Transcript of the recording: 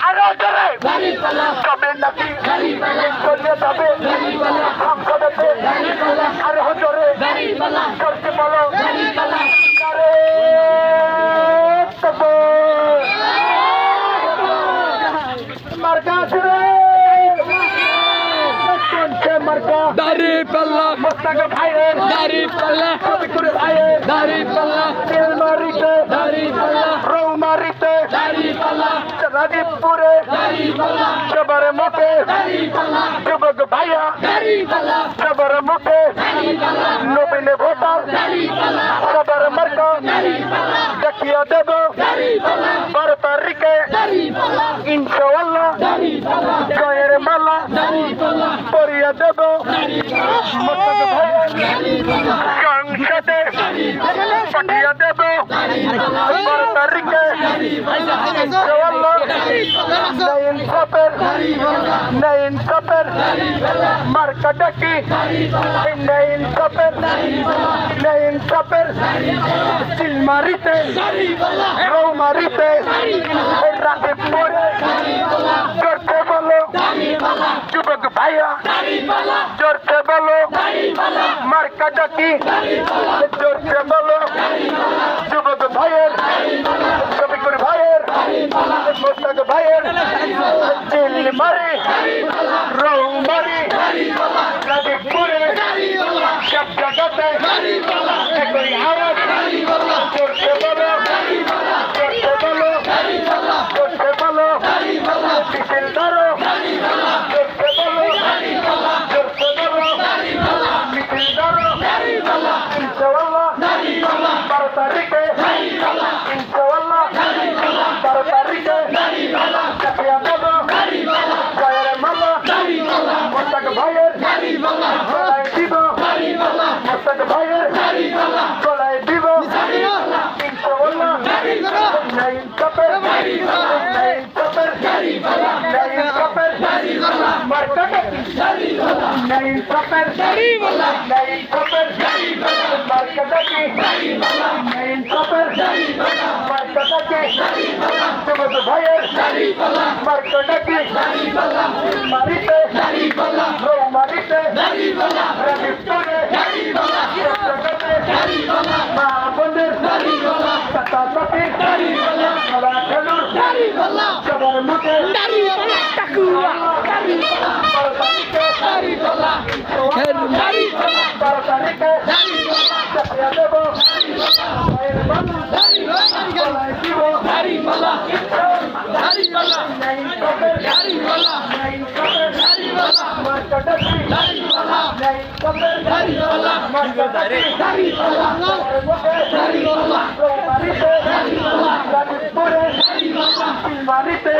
আরো জোরে তবে নাকি চলে যাবে সংসদেতে আরো জোরে করতে বলো মার্কা জোরে মার্কা দাড়ি পাল্লা মোস্তাক ভাইয়ের দাড়ি পাল্লা শফিকুর ভাইয়ের দাড়ি পাল্লা তেলমারিতে দাড়ি পাল্লা রৌমারিতে দাড়ি পাল্লা রাজীবপুরে দাড়ি পাল্লা সবার মুখে দাড়ি পাল্লা যুবক ভাইয়া দাড়ি পাল্লা সবার মুখে দাড়ি পাল্লা নবীনে ভোটার দাড়ি পাল্লা সবার মার্কা দাড়ি পাল্লা দেখিয়া দেব দাড়ি পাল্লা 12 তারিখে দাড়ি পাল্লা ইনশাআল্লাহ দাড়ি পাল্লা জয়ের মালা দাড়ি পাল্লা পরিয়া দেব দাড়ি পাল্লা মোস্তাক ভাইয়া দাড়ি পাল্লা সংসদে পাঠিয়ে দেব 12 তারিখে ইনশাআল্লাহ নাইন সাপের মার্কা ডাকি নাইন সাপের চিলমারিতে রৌমারিতে রাজীবপুরে জোরছে বলো যুবক ভাইয়া জোরছে বলো মার্কা ডাকি জোরছে বলো যুবক ভাইয়ের শফিকুর ভাইয়ের মোস্তাক ভাইয়ের চিলমারি রৌমারি রাজীবপুরে সব জায়গাতে একই আওয়াজ জোরছে বলো জোরছে বলো মিছিল ধরো জোরছে বলো মিছিল ধরো ইনশাআল্লাহ 12 তারিখে ইনশাআল্লাহ 12 তারিখে দেখিয়া দেব জয়ের মালা মোস্তাক ভাইয়ের গলায় দিব মোস্তাক ভাইয়ের গলায় দিব ইনশাআল্লাহ নাইন সাপের মার্কা নাইন সাপের মার্কা ডাকি নাইন সাপের মার্কা ডাকি যুবক ভাইয়ের মার্কা ডাকি মারিতে রৌমারিতে রাজীবপুরে মা বোনের টাকা পাখির খেলা খেলুর সবার মুখে মারিতে